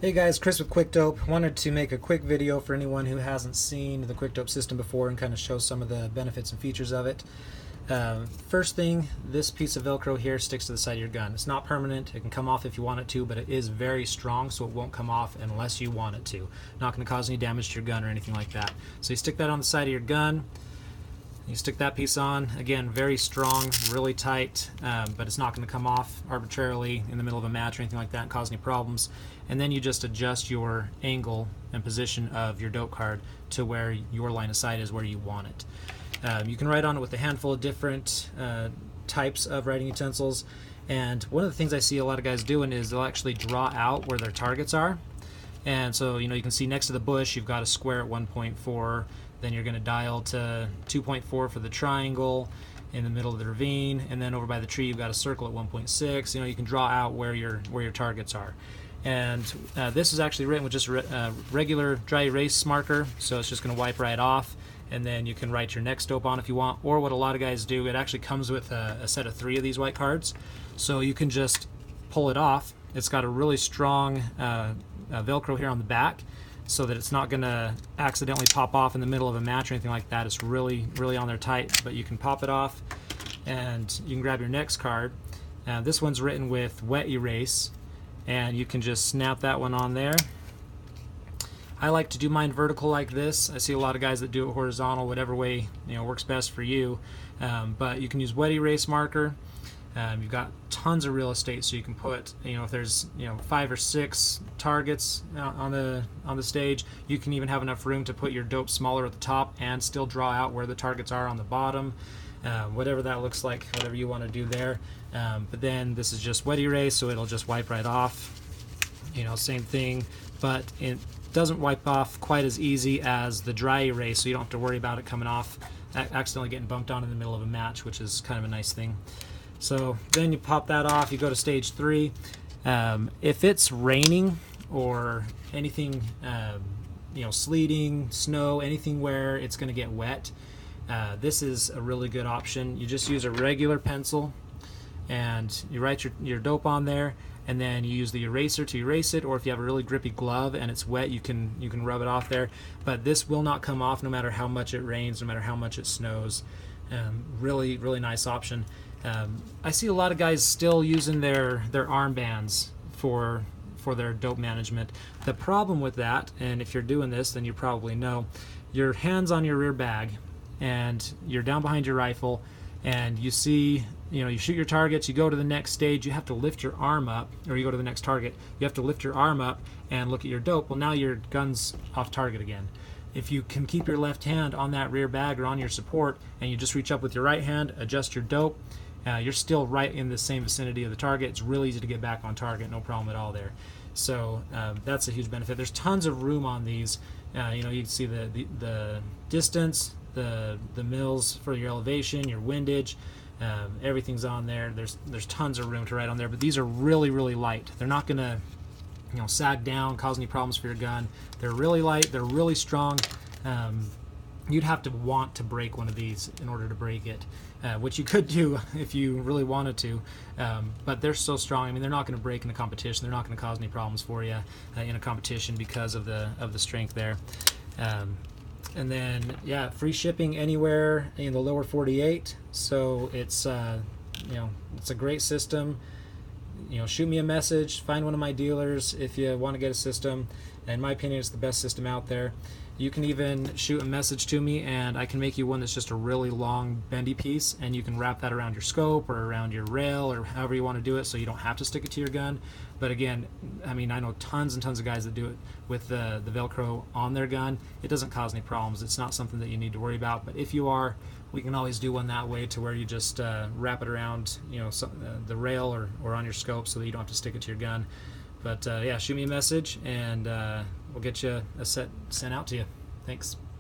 Hey guys, Chris with Quick Dope. Wanted to make a quick video for anyone who hasn't seen the Quick Dope system before and kind of show some of the benefits and features of it. First thing, this piece of Velcro here sticks to the side of your gun. It's not permanent. It can come off if you want it to, but it is very strong, so it won't come off unless you want it to. Not going to cause any damage to your gun or anything like that. So you stick that on the side of your gun. You stick that piece on, again, very strong, really tight, but it's not going to come off arbitrarily in the middle of a match or anything like that and cause any problems. And then you just adjust your angle and position of your dope card to where your line of sight is where you want it. You can write on it with a handful of different types of writing utensils, and one of the things I see a lot of guys doing is they'll actually draw out where their targets are. And so, you can see next to the bush you've got a square at 1.4, then you're going to dial to 2.4 for the triangle in the middle of the ravine, and then over by the tree you've got a circle at 1.6. You can draw out where your targets are. And this is actually written with just a regular dry erase marker, so it's just going to wipe right off, and then you can write your next dope on if you want. Or what a lot of guys do, it actually comes with a set of 3 of these white cards, so you can just pull it off. It's got a really strong Velcro here on the back, so that it's not going to accidentally pop off in the middle of a match or anything like that. It's really on there tight, but you can pop it off and you can grab your next card. This one's written with wet erase, and you can just snap that one on there. I like to do mine vertical like this. I see a lot of guys that do it horizontal, whatever way works best for you. But you can use wet erase marker. You've got tons of real estate, so you can put, if there's 5 or 6 targets on the stage, you can even have enough room to put your dope smaller at the top and still draw out where the targets are on the bottom. Whatever that looks like, whatever you want to do there. But then this is just wet erase, so it'll just wipe right off. Same thing, but it doesn't wipe off quite as easy as the dry erase, so you don't have to worry about it coming off, accidentally getting bumped on in the middle of a match, which is kind of a nice thing. So then you pop that off, you go to stage 3. If it's raining or anything, sleeting, snow, anything where it's going to get wet, this is a really good option. You just use a regular pencil and you write your dope on there, and then you use the eraser to erase it, or if you have a really grippy glove and it's wet, you can rub it off there. But this will not come off no matter how much it rains, no matter how much it snows. Really nice option. I see a lot of guys still using their armbands for their dope management. The problem with that, and if you're doing this, then you probably know, your hand's on your rear bag and you're down behind your rifle, and you see, you shoot your targets, you go to the next stage, you have to lift your arm up, or you go to the next target, you have to lift your arm up and look at your dope. Well, now your gun's off target again. If you can keep your left hand on that rear bag or on your support, and you just reach up with your right hand, adjust your dope, you're still right in the same vicinity of the target. It's really easy to get back on target, no problem at all there. So that's a huge benefit. There's tons of room on these. You can see the distance, the mils for your elevation, your windage, everything's on there. There's tons of room to write on there, but these are really light. They're not going to sag down, cause any problems for your gun. They're really light, they're really strong. You'd have to want to break one of these in order to break it, which you could do if you really wanted to, but they're so strong. I mean, they're not going to break in a competition. They're not going to cause any problems for you in a competition because of the strength there. And then, free shipping anywhere in the lower 48. So it's it's a great system. Shoot me a message, find one of my dealers if you want to get a system. In my opinion, it's the best system out there. You can even shoot a message to me and I can make you one that's just a really long bendy piece, and you can wrap that around your scope or around your rail or however you want to do it, so you don't have to stick it to your gun. But again, I mean, I know tons and tons of guys that do it with the Velcro on their gun. It doesn't cause any problems. It's not something that you need to worry about, but if you are, we can always do one that way, to where you just wrap it around the rail or on your scope, so that you don't have to stick it to your gun. But shoot me a message and we'll get you a set sent out to you. Thanks.